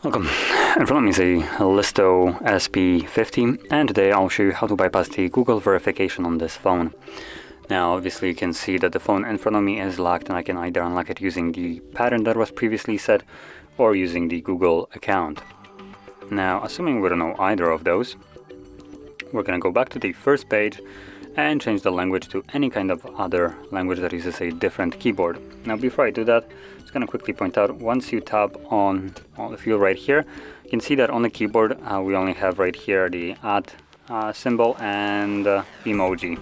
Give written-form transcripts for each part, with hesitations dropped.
Welcome. In front of me is a LISTO SP50, and today I'll show you how to bypass the Google verification on this phone. Now obviously you can see that the phone in front of me is locked, and I can either unlock it using the pattern that was previously set or using the Google account. Now assuming we don't know either of those, we're going to go back to the first page and change the language to any kind of other language that uses a different keyboard. Now before I do that, I'm just going to quickly point out, once you tap on the field right here, you can see that on the keyboard we only have right here the @ symbol and emoji.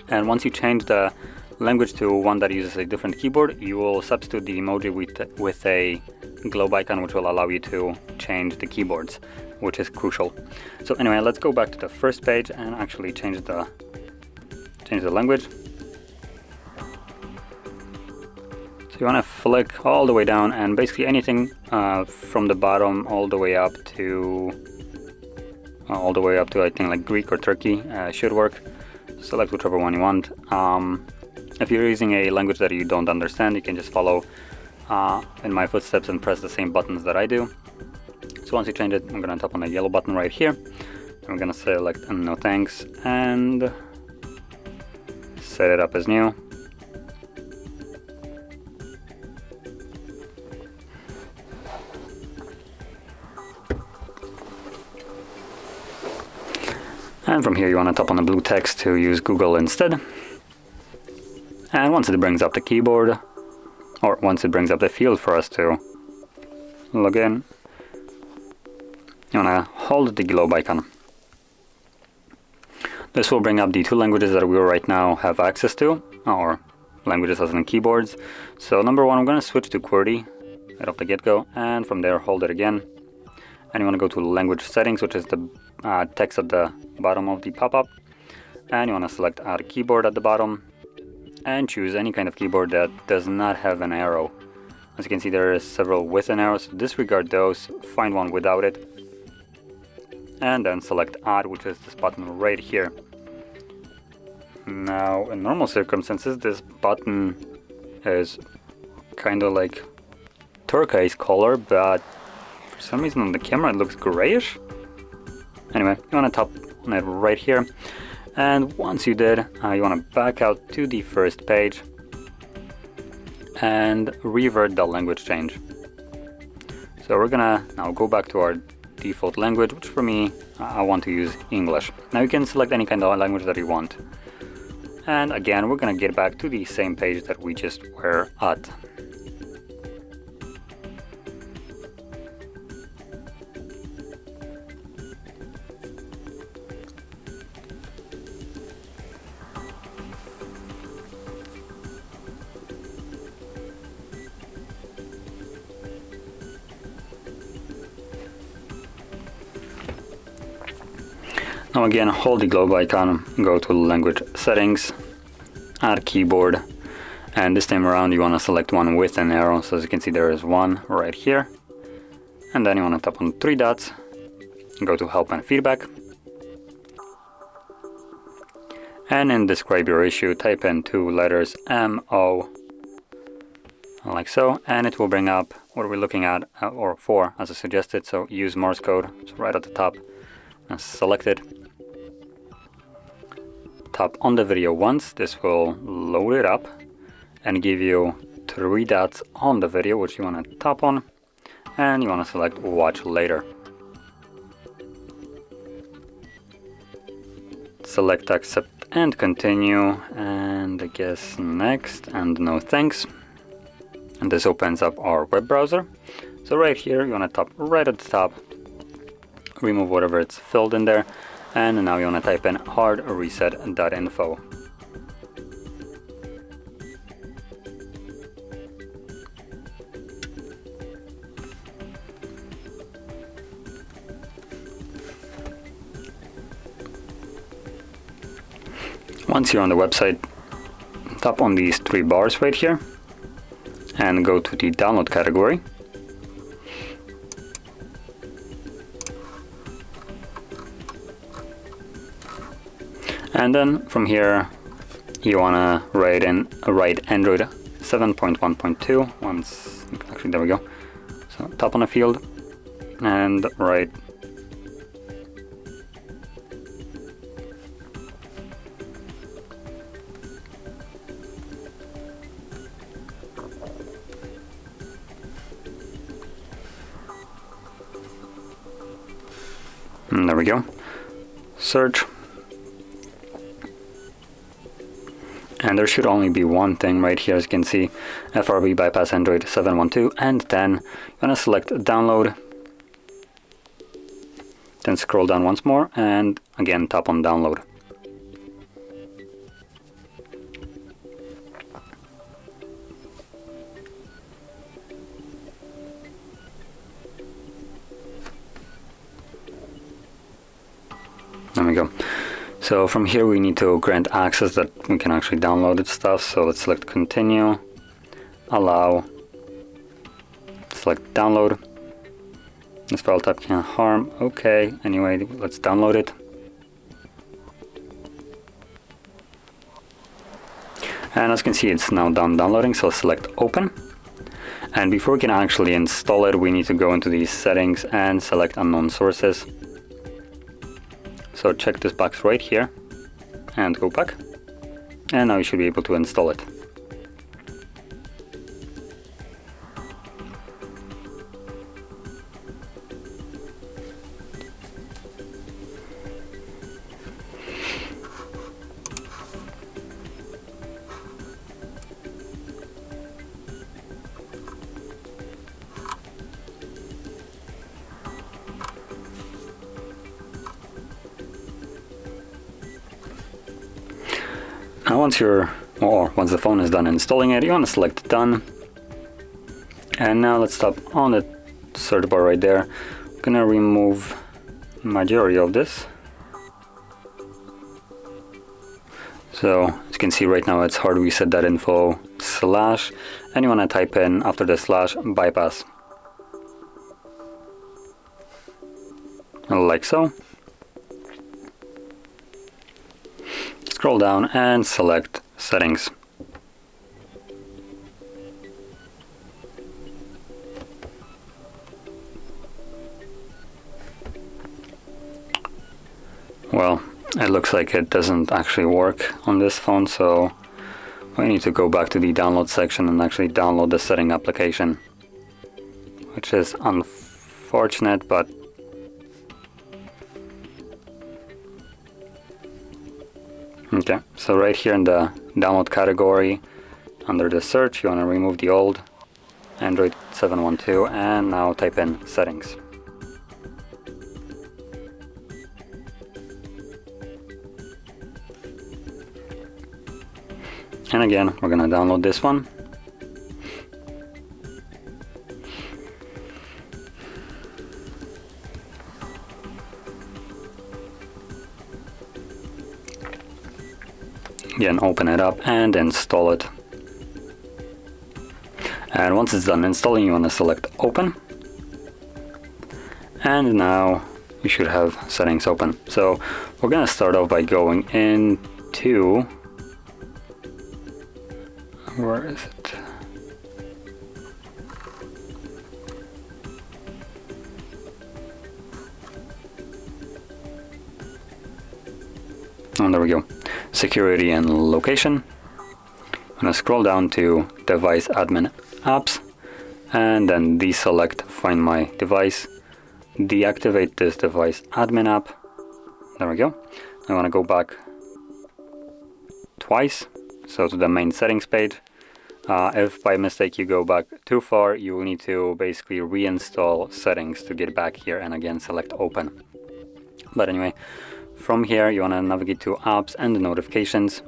And once you change the language to one that uses a different keyboard, you will substitute the emoji with a globe icon, which will allow you to change the keyboards, which is crucial. So anyway, let's go back to the first page and actually change the language. So you want to flick all the way down, and basically anything from the bottom all the way up to I think like Greek or Turkey should work. Select whichever one you want. If you're using a language that you don't understand, you can just follow in my footsteps and press the same buttons that I do. So once you change it, I'm going to tap on the yellow button right here. I'm going to select no thanks and set it up as new. And from here you want to tap on the blue text to use Google instead. And once it brings up the keyboard, or once it brings up the field for us to log in, you want to hold the globe icon. This will bring up the two languages that we right now have access to, or languages as in keyboards. So number one, I'm going to switch to QWERTY right off the get-go, and from there hold it again. And you want to go to language settings, which is the text at the bottom of the pop-up. And you want to select add keyboard at the bottom and choose any kind of keyboard that does not have an arrow. As you can see, there is several with an arrow, so disregard those, find one without it. And then select add, which is this button right here. Now in normal circumstances this button is kind of like turquoise color, but for some reason on the camera it looks grayish. Anyway, you want to tap on it right here, and once you did, you want to back out to the first page and revert the language change. So we're gonna now go back to our default language, which for me, I want to use English. Now you can select any kind of language that you want. And again, we're gonna get back to the same page that we just were at. Now again, hold the globe icon, go to language settings, add keyboard, and this time around you want to select one with an arrow. So as you can see, there is one right here. And then you want to tap on three dots, go to help and feedback. And in describe your issue, type in two letters MO, like so, and it will bring up what we're looking at, or for, as I suggested. So use Morse code, so right at the top, and select it. Tap on the video once, this will load it up and give you three dots on the video, which you want to tap on, and you want to select watch later. Select accept and continue, and I guess next and no thanks. And this opens up our web browser. So right here you want to tap right at the top, remove whatever it's filled in there, and now you want to type in HardReset.Info. Once you're on the website, tap on these three bars right here and go to the download category. And then from here you wanna write Android 7.1.2 once, actually there we go. So tap on a field and write and there we go. Search. And there should only be one thing right here, as you can see, FRP bypass Android 7.1.2, and then you're gonna select download, then scroll down once more, and again tap on download. There we go. So from here we need to grant access that we can actually download it stuff. So let's select continue, allow, select download. This file type can't harm. Okay, anyway, let's download it. And as you can see, it's now done downloading, so select open. And before we can actually install it, we need to go into these settings and select unknown sources. So check this box right here and go back, and now you should be able to install it. Now once the phone is done installing it, you want to select done. And now let's tap on the search bar right there. I'm gonna remove majority of this. So as you can see right now, it's HardReset.Info / and you want to type in after the / bypass, like so. Scroll down and select settings. Well, it looks like it doesn't actually work on this phone, so we need to go back to the download section and actually download the setting application, which is unfortunate, but okay, so right here in the download category, under the search, you want to remove the old Android 7.1.2 and now type in settings. And again, we're going to download this one. Again, open it up and install it. And once it's done installing, you want to select open. And now you should have settings open. So we're going to start off by going into, where is it? Oh, there we go. Security and location. I'm going to scroll down to device admin apps and then deselect find my device. Deactivate this device admin app. There we go. I want to go back twice, so to the main settings page. If by mistake you go back too far, you will need to basically reinstall settings to get back here, and again select open. But anyway, from here you want to navigate to apps and notifications,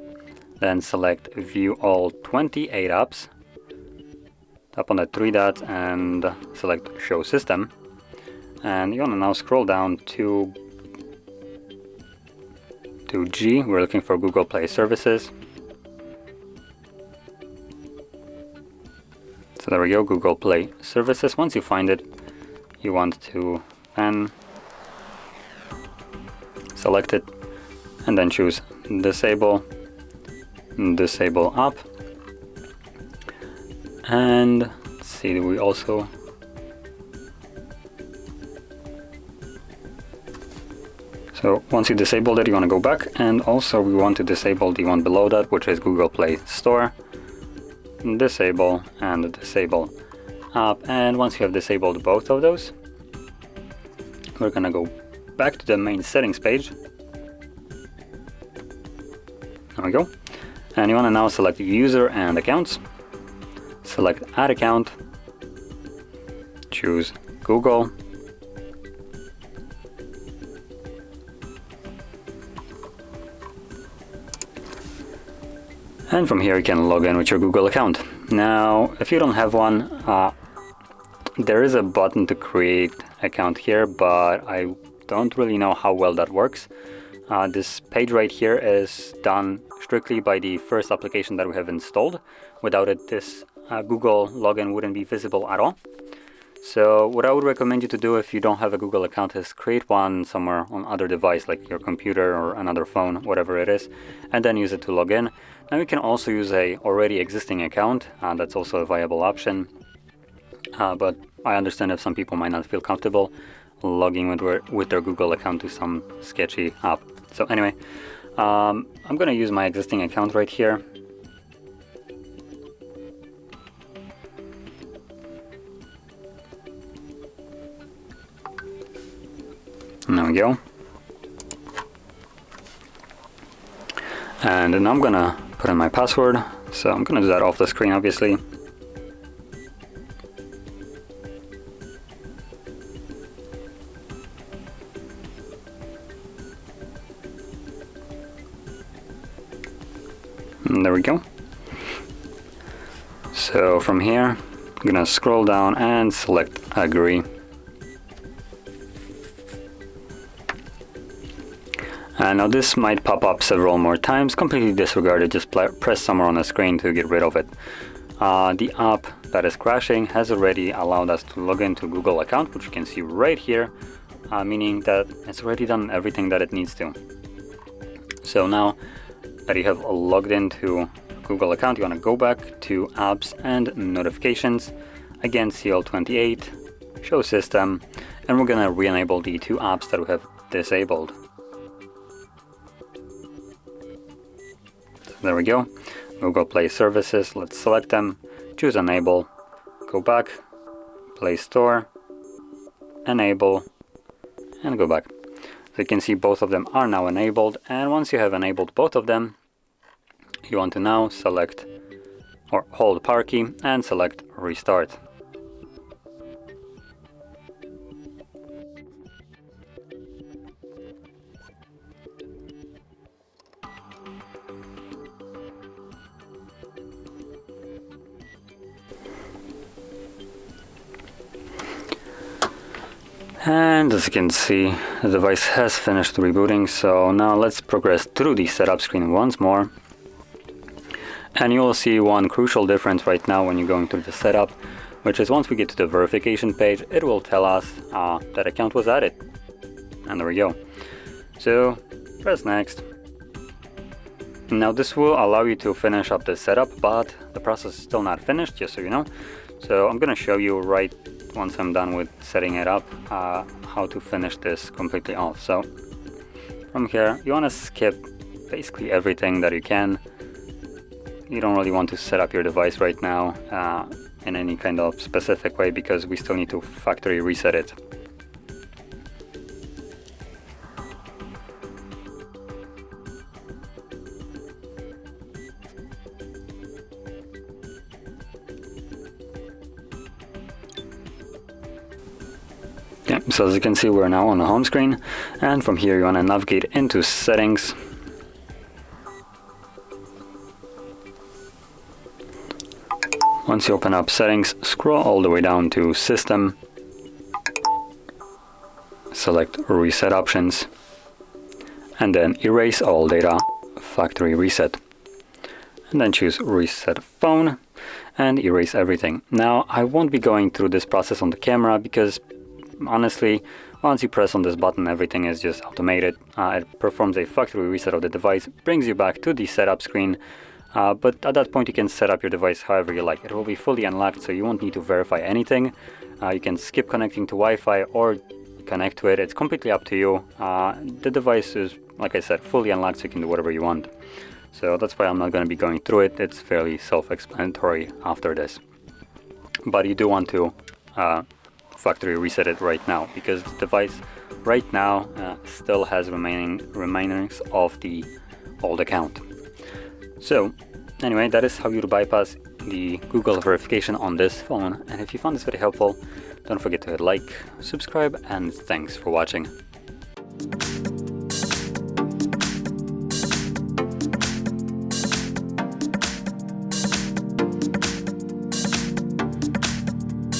then select view all 28 apps, tap on the 3 dots and select show system, and you want to now scroll down to G. We're looking for Google Play services. So there we go, Google Play services. Once you find it, you want to then select it and then choose disable, disable app, and let's see, we also so once you disable it, you want to go back, and also we want to disable the one below that, which is Google Play Store. Disable and disable app, and once you have disabled both of those, we're gonna go back to the main settings page. There we go. And you want to now select user and accounts, select add account, choose Google, and from here you can log in with your Google account. Now if you don't have one, there is a button to create account here, but I don't really know how well that works. This page right here is done strictly by the first application that we have installed. Without it, this Google login wouldn't be visible at all. So what I would recommend you to do if you don't have a Google account is create one somewhere on other device, like your computer or another phone, whatever it is, and then use it to log in. Now you can also use a already existing account, that's also a viable option. But I understand if some people might not feel comfortable logging with their Google account to some sketchy app. So anyway, I'm going to use my existing account right here. There we go. And then I'm going to put in my password. So I'm going to do that off the screen, obviously. And there we go. So from here, I'm gonna scroll down and select agree. And now this might pop up several more times. Completely disregard it, just press somewhere on the screen to get rid of it. The app that is crashing has already allowed us to log into Google account, which you can see right here, meaning that it's already done everything that it needs to. So now that you have logged into Google account, you want to go back to apps and notifications, again CL28, show system, and we're going to re-enable the two apps that we have disabled. So there we go, Google Play Services, let's select them, choose enable, go back, Play Store, enable, and go back. So you can see both of them are now enabled, and once you have enabled both of them, you want to now select or hold power key and select restart. And as you can see, the device has finished rebooting, so now let's progress through the setup screen once more. And you will see one crucial difference right now when you're going through the setup, which is once we get to the verification page, it will tell us that account was added. And there we go. So press next. Now this will allow you to finish up the setup, but the process is still not finished, just so you know. So I'm going to show you right once I'm done with setting it up, how to finish this completely off. So from here, you want to skip basically everything that you can. You don't really want to set up your device right now in any kind of specific way, because we still need to factory reset it. Yeah, so as you can see, we're now on the home screen, and from here you want to navigate into settings. Once you open up settings, scroll all the way down to system, select reset options, and then erase all data, factory reset, and then choose reset phone and erase everything. Now I won't be going through this process on the camera because honestly, once you press on this button, everything is just automated. It performs a factory reset of the device, brings you back to the setup screen, But at that point you can set up your device however you like. It will be fully unlocked, so you won't need to verify anything. You can skip connecting to Wi-Fi or connect to it. It's completely up to you. The device is, like I said, fully unlocked, so you can do whatever you want. So that's why I'm not going to be going through it. It's fairly self-explanatory after this. But you do want to factory reset it right now, because the device right now still has remainings of the old account. So anyway, that is how you bypass the Google verification on this phone. And if you found this very helpful, don't forget to hit like, subscribe, and thanks for watching.